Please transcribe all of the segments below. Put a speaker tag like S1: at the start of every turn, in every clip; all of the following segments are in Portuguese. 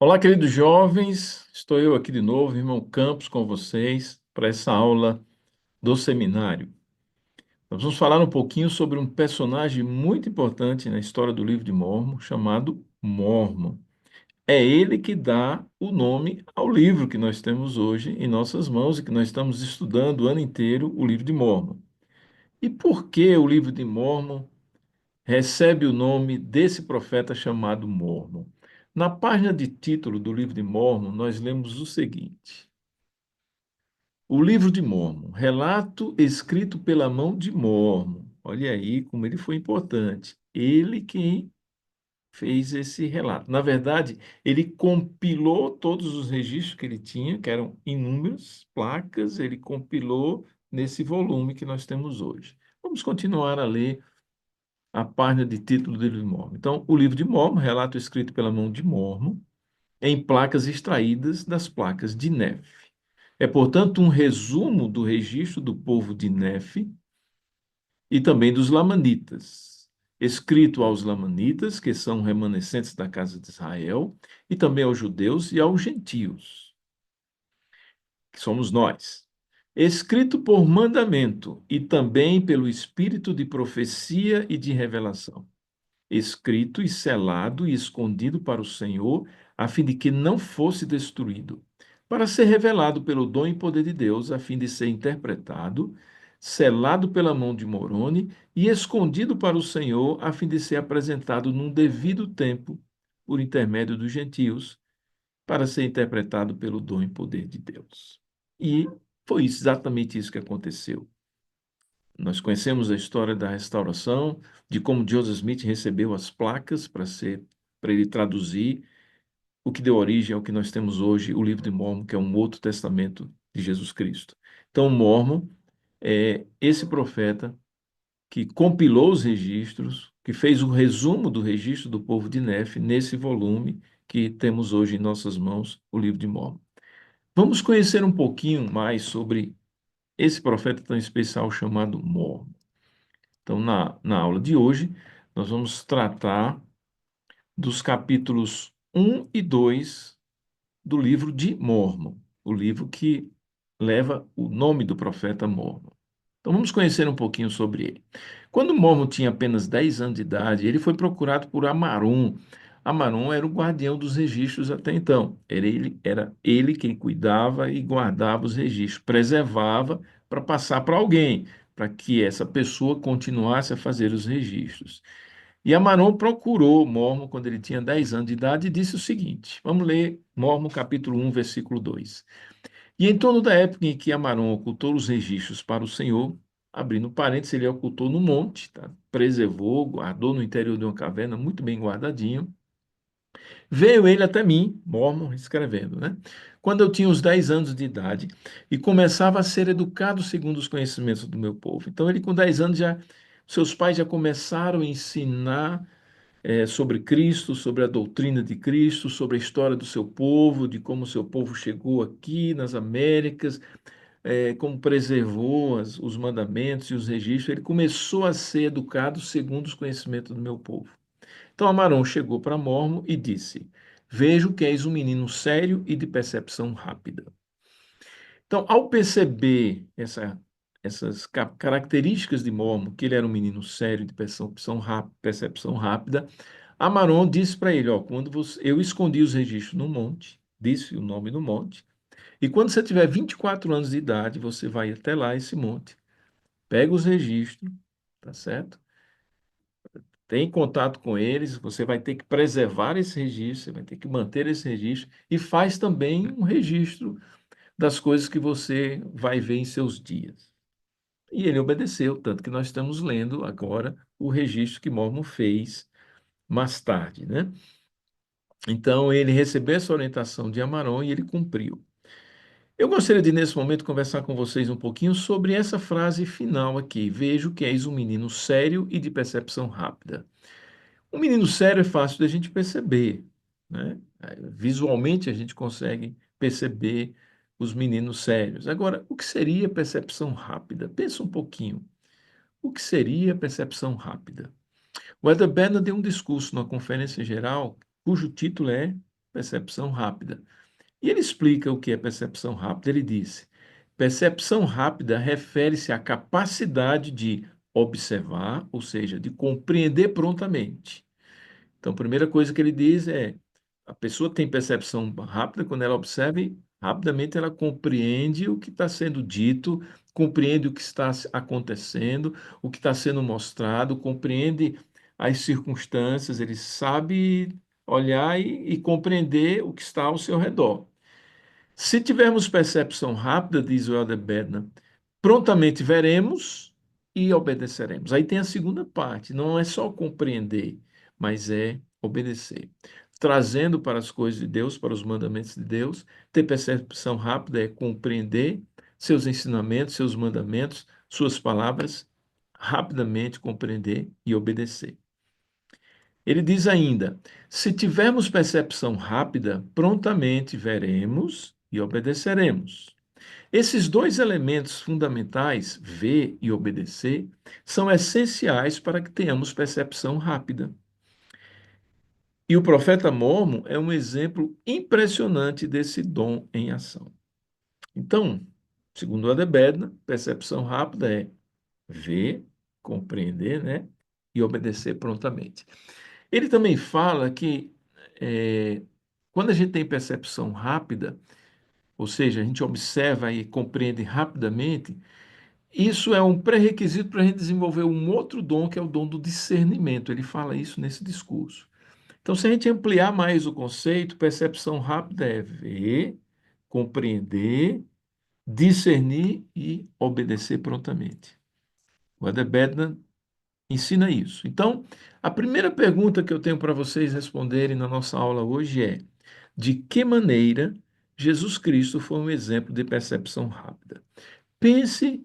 S1: Olá, queridos jovens, estou eu aqui de novo, irmão Campos, com vocês, para essa aula do seminário. Nós vamos falar um pouquinho sobre um personagem muito importante na história do livro de Mórmon, chamado Mórmon. É ele que dá o nome ao livro que nós temos hoje em nossas mãos e que nós estamos estudando o ano inteiro, o livro de Mórmon. E por que o livro de Mórmon recebe o nome desse profeta chamado Mórmon? Na página de título do livro de Mórmon, nós lemos o seguinte: o livro de Mórmon, relato escrito pela mão de Mórmon. Olha aí como ele foi importante. Ele quem fez esse relato. Na verdade, ele compilou todos os registros que ele tinha, que eram inúmeras placas, ele compilou nesse volume que nós temos hoje. Vamos continuar a ler a página de título do livro de Mórmon. Então, o livro de Mórmon, relato escrito pela mão de Mórmon, em placas extraídas das placas de Nefe. É, portanto, um resumo do registro do povo de Nefe e também dos Lamanitas, escrito aos Lamanitas, que são remanescentes da casa de Israel, e também aos judeus e aos gentios, que somos nós. Escrito por mandamento e também pelo espírito de profecia e de revelação, escrito e selado e escondido para o Senhor, a fim de que não fosse destruído, para ser revelado pelo dom e poder de Deus, a fim de ser interpretado, selado pela mão de Moroni e escondido para o Senhor, a fim de ser apresentado num devido tempo, por intermédio dos gentios, para ser interpretado pelo dom e poder de Deus. E foi exatamente isso que aconteceu. Nós conhecemos a história da restauração, de como Joseph Smith recebeu as placas para ele traduzir o que deu origem ao que nós temos hoje, o livro de Mórmon, que é um outro testamento de Jesus Cristo. Então, Mórmon é esse profeta que compilou os registros, que fez o resumo do registro do povo de Nefe nesse volume que temos hoje em nossas mãos, o livro de Mórmon. Vamos conhecer um pouquinho mais sobre esse profeta tão especial chamado Mórmon. Então, na aula de hoje, nós vamos tratar dos capítulos 1 e 2 do livro de Mórmon, o livro que leva o nome do profeta Mórmon. Então, vamos conhecer um pouquinho sobre ele. Quando Mórmon tinha apenas 10 anos de idade, ele foi procurado por Amarum. Amarum era o guardião dos registros até então. Era ele quem cuidava e guardava os registros, preservava para passar para alguém, para que essa pessoa continuasse a fazer os registros. E Amarum procurou Mórmon quando ele tinha 10 anos de idade e disse o seguinte: vamos ler Mórmon capítulo 1, versículo 2. E em torno da época em que Amarum ocultou os registros para o Senhor, abrindo parênteses, ele ocultou no monte, tá? Preservou, guardou no interior de uma caverna, muito bem guardadinho. Veio ele até mim, Mórmon, escrevendo, né? Quando eu tinha os 10 anos de idade e começava a ser educado segundo os conhecimentos do meu povo. Então, ele com 10 anos já, seus pais já começaram a ensinar sobre Cristo, sobre a doutrina de Cristo, sobre a história do seu povo, de como o seu povo chegou aqui nas Américas, como preservou os mandamentos e os registros. Ele começou a ser educado segundo os conhecimentos do meu povo. Então Amarão chegou para Mormo e disse: Vejo que és um menino sério e de percepção rápida. Então, ao perceber essas características de Mormo, que ele era um menino sério de percepção rápida, Amaron disse para ele: ó, eu escondi os registros no monte, disse o nome do monte, e quando você tiver 24 anos de idade, você vai até lá, esse monte, pega os registros, tá certo? Tem contato com eles, você vai ter que preservar esse registro, você vai ter que manter esse registro, e faz também um registro das coisas que você vai ver em seus dias. E ele obedeceu, tanto que nós estamos lendo agora o registro que Mormon fez mais tarde, né? Então, ele recebeu essa orientação de Amaron e ele cumpriu. Eu gostaria de, nesse momento, conversar com vocês um pouquinho sobre essa frase final aqui. Vejo que és um menino sério e de percepção rápida. Um menino sério é fácil da gente perceber, né? Visualmente, a gente consegue perceber os meninos sérios. Agora, o que seria percepção rápida? Pensa um pouquinho. O que seria percepção rápida? O Elder Bednar deu um discurso numa conferência geral, cujo título é percepção rápida. E ele explica o que é percepção rápida. Ele disse: percepção rápida refere-se à capacidade de observar, ou seja, de compreender prontamente. Então, a primeira coisa que ele diz é: a pessoa tem percepção rápida quando ela observa e rapidamente ela compreende o que está sendo dito, compreende o que está acontecendo, o que está sendo mostrado, compreende as circunstâncias, ele sabe olhar e compreender o que está ao seu redor. Se tivermos percepção rápida, diz o Elder Bednar, prontamente veremos e obedeceremos. Aí tem a segunda parte, não é só compreender, mas é obedecer. Trazendo para as coisas de Deus, para os mandamentos de Deus, ter percepção rápida é compreender seus ensinamentos, seus mandamentos, suas palavras, rapidamente compreender e obedecer. Ele diz ainda: se tivermos percepção rápida, prontamente veremos e obedeceremos. Esses dois elementos fundamentais, ver e obedecer, são essenciais para que tenhamos percepção rápida. E o profeta Mormon é um exemplo impressionante desse dom em ação. Então, segundo Adebedna, percepção rápida é ver, compreender, né, e obedecer prontamente. Ele também fala que quando a gente tem percepção rápida, ou seja, a gente observa e compreende rapidamente, isso é um pré-requisito para a gente desenvolver um outro dom, que é o dom do discernimento. Ele fala isso nesse discurso. Então, se a gente ampliar mais o conceito, percepção rápida é ver, compreender, discernir e obedecer prontamente. O Adebedna ensina isso. Então, a primeira pergunta que eu tenho para vocês responderem na nossa aula hoje é: de que maneira Jesus Cristo foi um exemplo de percepção rápida? Pense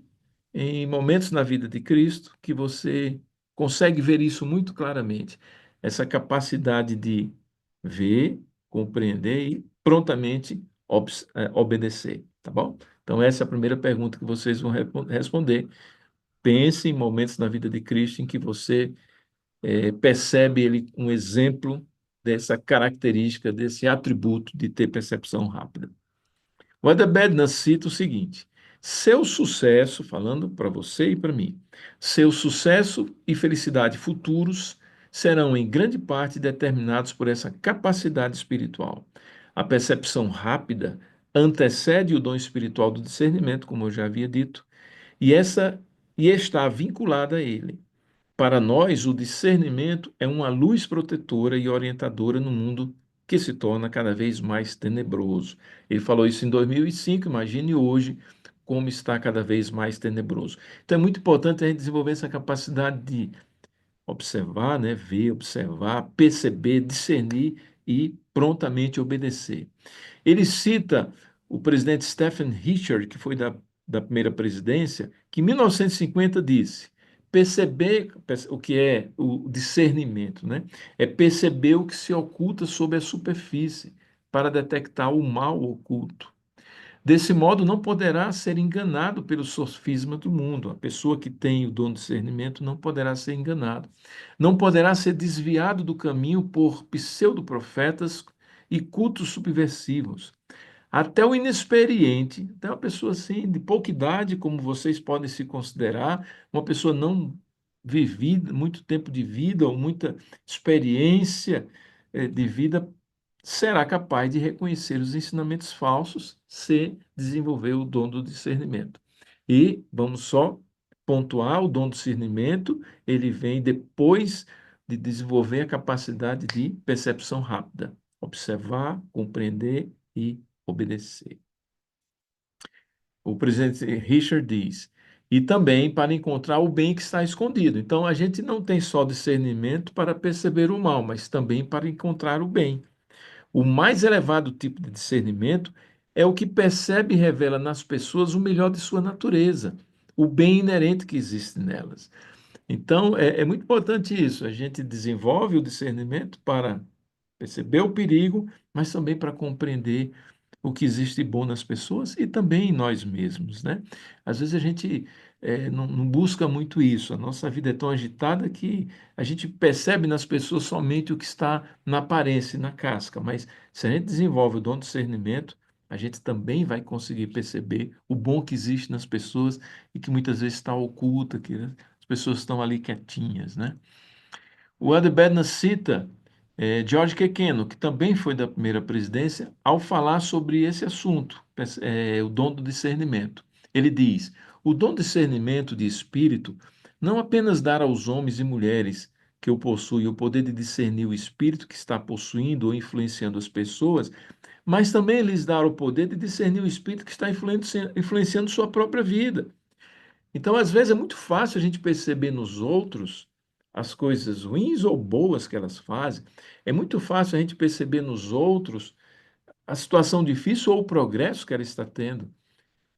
S1: em momentos na vida de Cristo que você consegue ver isso muito claramente, essa capacidade de ver, compreender e prontamente obedecer, tá bom? Então, essa é a primeira pergunta que vocês vão responder. Pense em momentos na vida de Cristo em que você percebe ele um exemplo dessa característica, desse atributo de ter percepção rápida. O Adebedna cita o seguinte: seu sucesso, falando para você e para mim, seu sucesso e felicidade futuros serão em grande parte determinados por essa capacidade espiritual. A percepção rápida antecede o dom espiritual do discernimento, como eu já havia dito, e essa e está vinculada a ele. Para nós, o discernimento é uma luz protetora e orientadora no mundo que se torna cada vez mais tenebroso. Ele falou isso em 2005, imagine hoje como está cada vez mais tenebroso. Então é muito importante a gente desenvolver essa capacidade de observar, né, ver, observar, perceber, discernir e prontamente obedecer. Ele cita o presidente Stephen Richard, que foi da primeira presidência, que em 1950 disse: perceber o que é o discernimento, né? É perceber o que se oculta sob a superfície para detectar o mal oculto. Desse modo, não poderá ser enganado pelo sofisma do mundo. A pessoa que tem o dom de discernimento não poderá ser enganado. Não poderá ser desviado do caminho por pseudoprofetas e cultos subversivos. Até o inexperiente, até uma pessoa assim, de pouca idade, como vocês podem se considerar, uma pessoa não vivida, muito tempo de vida ou muita experiência de vida, será capaz de reconhecer os ensinamentos falsos se desenvolver o dom do discernimento. E vamos só pontuar, o dom do discernimento, ele vem depois de desenvolver a capacidade de percepção rápida, observar, compreender e obedecer. O presidente Richard diz, e também para encontrar o bem que está escondido. Então, a gente não tem só discernimento para perceber o mal, mas também para encontrar o bem. O mais elevado tipo de discernimento é o que percebe e revela nas pessoas o melhor de sua natureza, o bem inerente que existe nelas. Então, é muito importante isso. A gente desenvolve o discernimento para perceber o perigo, mas também para compreender o que existe de bom nas pessoas e também em nós mesmos, né? Às vezes a gente não busca muito isso. A nossa vida é tão agitada que a gente percebe nas pessoas somente o que está na aparência e na casca, mas se a gente desenvolve o dom do discernimento, a gente também vai conseguir perceber o bom que existe nas pessoas e que muitas vezes está oculta, que as pessoas estão ali quietinhas, né? O Ed Bednar cita George Quequeno, que também foi da primeira presidência, ao falar sobre esse assunto, o dom do discernimento. Ele diz: o dom do discernimento de espírito não apenas dar aos homens e mulheres que o possuem o poder de discernir o espírito que está possuindo ou influenciando as pessoas, mas também lhes dar o poder de discernir o espírito que está influenciando sua própria vida. Então, às vezes, é muito fácil a gente perceber nos outros as coisas ruins ou boas que elas fazem. É muito fácil a gente perceber nos outros a situação difícil ou o progresso que ela está tendo.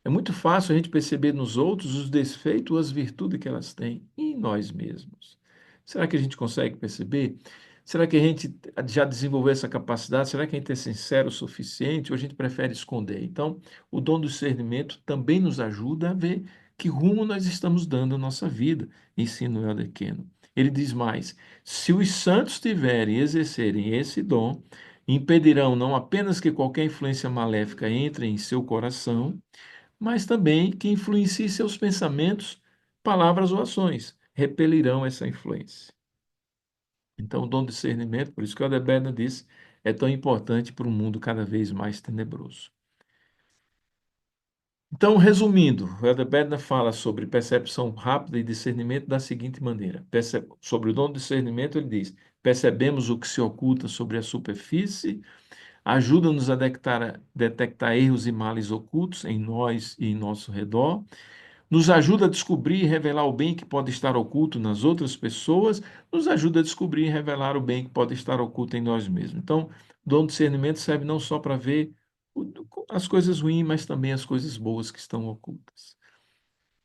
S1: É muito fácil a gente perceber nos outros os defeitos ou as virtudes que elas têm e em nós mesmos. Será que a gente consegue perceber? Será que a gente já desenvolveu essa capacidade? Será que a gente é sincero o suficiente ou a gente prefere esconder? Então, o dom do discernimento também nos ajuda a ver que rumo nós estamos dando à nossa vida, ensina o Helder Keno. Ele diz mais: se os santos tiverem e exercerem esse dom, impedirão não apenas que qualquer influência maléfica entre em seu coração, mas também que influencie seus pensamentos, palavras ou ações, repelirão essa influência. Então, o dom de discernimento, por isso que o Adebena disse, é tão importante para um mundo cada vez mais tenebroso. Então, resumindo, o Adebena fala sobre percepção rápida e discernimento da seguinte maneira. Sobre o dom de discernimento, ele diz: percebemos o que se oculta sobre a superfície, ajuda-nos a detectar erros e males ocultos em nós e em nosso redor, nos ajuda a descobrir e revelar o bem que pode estar oculto nas outras pessoas, nos ajuda a descobrir e revelar o bem que pode estar oculto em nós mesmos. Então, o dom do discernimento serve não só para ver as coisas ruins, mas também as coisas boas que estão ocultas.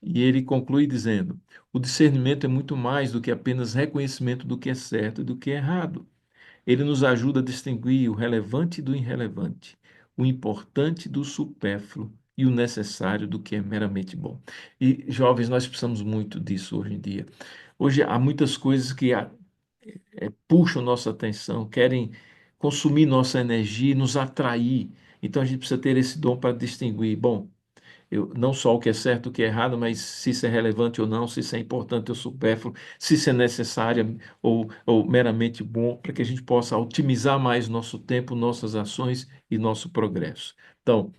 S1: E ele conclui dizendo: o discernimento é muito mais do que apenas reconhecimento do que é certo e do que é errado. Ele nos ajuda a distinguir o relevante do irrelevante, o importante do supérfluo e o necessário do que é meramente bom. E, jovens, nós precisamos muito disso hoje em dia. Hoje há muitas coisas que puxam nossa atenção, querem consumir nossa energia e nos atrair. Então a gente precisa ter esse dom para distinguir. Bom, não só o que é certo, o que é errado, mas se isso é relevante ou não, se isso é importante ou supérfluo, se isso é necessário ou meramente bom, para que a gente possa otimizar mais nosso tempo, nossas ações e nosso progresso. Então,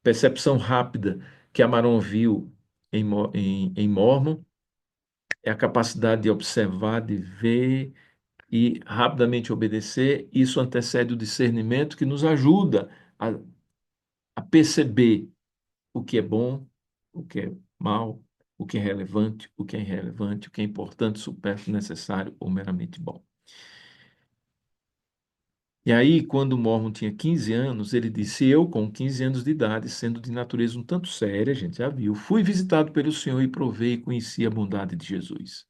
S1: percepção rápida que Amaron viu em Mormon é a capacidade de observar, de ver e rapidamente obedecer. Isso antecede o discernimento que nos ajuda a, a perceber o que é bom, o que é mal, o que é relevante, o que é irrelevante, o que é importante, supérfluo, necessário ou meramente bom. E aí, quando Mormon tinha 15 anos, ele disse: eu, com 15 anos de idade, sendo de natureza um tanto séria, a gente já viu, fui visitado pelo Senhor e provei e conheci a bondade de Jesus.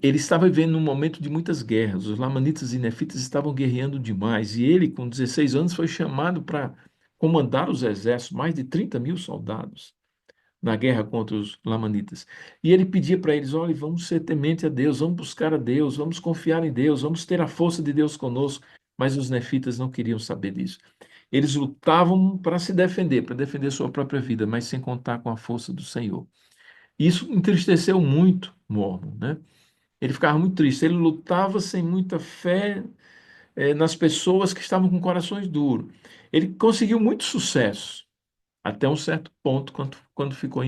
S1: Ele estava vivendo num momento de muitas guerras. Os Lamanitas e Nefitas estavam guerreando demais. E ele, com 16 anos, foi chamado para comandar os exércitos, mais de 30 mil soldados, na guerra contra os Lamanitas. E ele pedia para eles: olha, vamos ser temente a Deus, vamos buscar a Deus, vamos confiar em Deus, vamos ter a força de Deus conosco. Mas os Nefitas não queriam saber disso. Eles lutavam para se defender, para defender sua própria vida, mas sem contar com a força do Senhor. Isso entristeceu muito Mormon, né? Ele ficava muito triste. Ele lutava sem muita fé, nas pessoas que estavam com corações duros. Ele conseguiu muito sucesso, até um certo ponto, quando ficou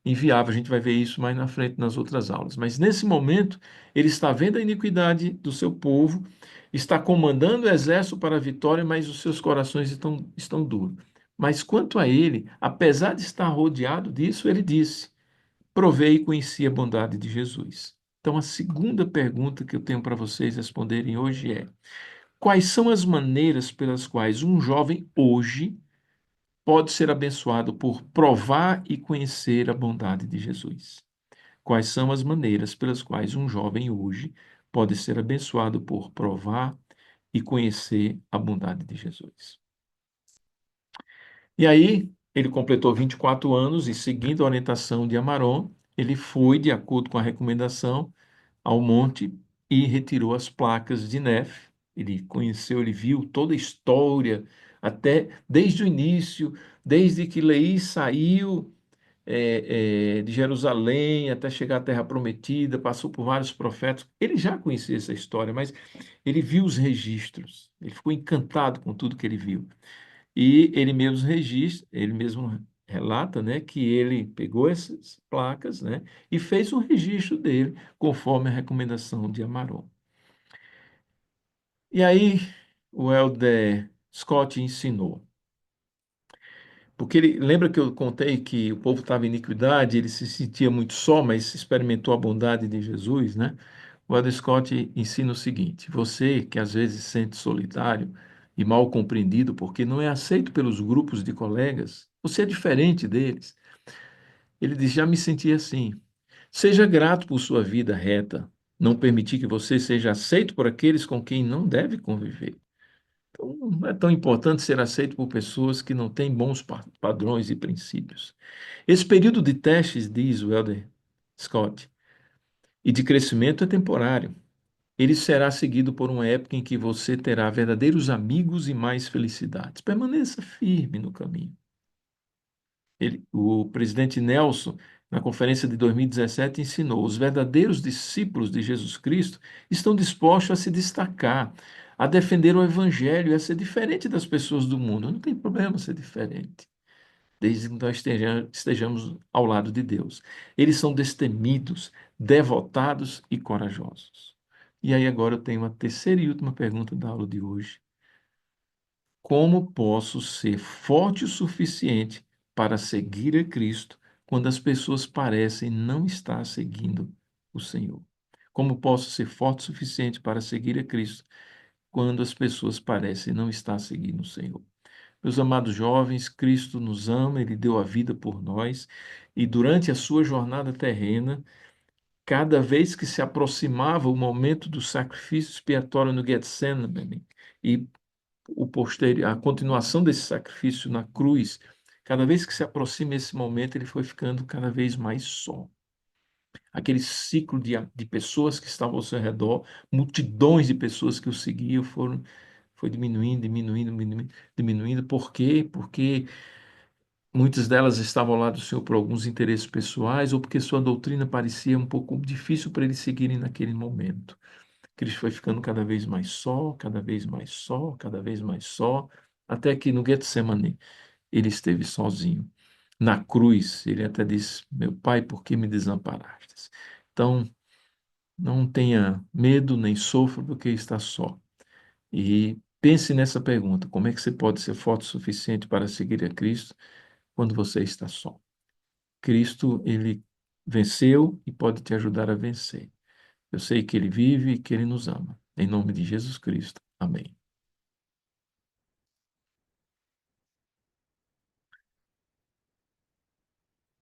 S1: inviável. A gente vai ver isso mais na frente nas outras aulas. Mas nesse momento, ele está vendo a iniquidade do seu povo, está comandando o exército para a vitória, mas os seus corações estão duros. Mas quanto a ele, apesar de estar rodeado disso, ele disse: provei e conheci a bondade de Jesus. Então, a segunda pergunta que eu tenho para vocês responderem hoje é: quais são as maneiras pelas quais um jovem hoje pode ser abençoado por provar e conhecer a bondade de Jesus? Quais são as maneiras pelas quais um jovem hoje pode ser abençoado por provar e conhecer a bondade de Jesus? E aí, Ele completou 24 anos e, seguindo a orientação de Amaron, ele foi, de acordo com a recomendação, ao monte e retirou as placas de Nef. Ele conheceu, ele viu toda a história, até desde o início, desde que Leí saiu de Jerusalém até chegar à Terra Prometida, passou por vários profetas. Ele já conhecia essa história, mas ele viu os registros, ele ficou encantado com tudo que ele viu. E ele mesmo registra, ele mesmo relata, né, que ele pegou essas placas, né, e fez um registro dele, conforme a recomendação de Amaron. E aí o Elder Scott ensinou. Porque ele lembra que eu contei que o povo estava em iniquidade, ele se sentia muito só, mas experimentou a bondade de Jesus, né? O Elder Scott ensina o seguinte: você que às vezes se sente solitário e mal compreendido porque não é aceito pelos grupos de colegas, você é diferente deles. Ele diz: já me senti assim. Seja grato por sua vida reta, não permitir que você seja aceito por aqueles com quem não deve conviver. Então, não é tão importante ser aceito por pessoas que não têm bons padrões e princípios. Esse período de testes, diz o Elder Scott, e de crescimento é temporário. Ele será seguido por uma época em que você terá verdadeiros amigos e mais felicidades. Permaneça firme no caminho. O presidente Nelson, na conferência de 2017, ensinou: os verdadeiros discípulos de Jesus Cristo estão dispostos a se destacar, a defender o evangelho e a ser diferente das pessoas do mundo. Não tem problema ser diferente, desde que nós estejamos ao lado de Deus. Eles são destemidos, devotados e corajosos. E aí agora eu tenho uma terceira e última pergunta da aula de hoje. Como posso ser forte o suficiente para seguir a Cristo quando as pessoas parecem não estar seguindo o Senhor? Como posso ser forte o suficiente para seguir a Cristo quando as pessoas parecem não estar seguindo o Senhor? Meus amados jovens, Cristo nos ama, Ele deu a vida por nós, e durante a sua jornada terrena, cada vez que se aproximava o momento do sacrifício expiatório no Getsemane, e a continuação desse sacrifício na cruz, cada vez que se aproxima esse momento, ele foi ficando cada vez mais só. Aquele ciclo de pessoas que estavam ao seu redor, multidões de pessoas que o seguiam, foi diminuindo, diminuindo, diminuindo, diminuindo. Por quê? Porque muitas delas estavam ao lado do Senhor por alguns interesses pessoais ou porque sua doutrina parecia um pouco difícil para eles seguirem naquele momento. Cristo foi ficando cada vez mais só, cada vez mais só, cada vez mais só, até que no Getsemane ele esteve sozinho. Na cruz, ele até disse: meu Pai, por que me desamparastes? Então, não tenha medo nem sofra porque está só. E pense nessa pergunta: como é que você pode ser forte o suficiente para seguir a Cristo quando você está só? Cristo, ele venceu e pode te ajudar a vencer. Eu sei que ele vive e que ele nos ama. Em nome de Jesus Cristo. Amém.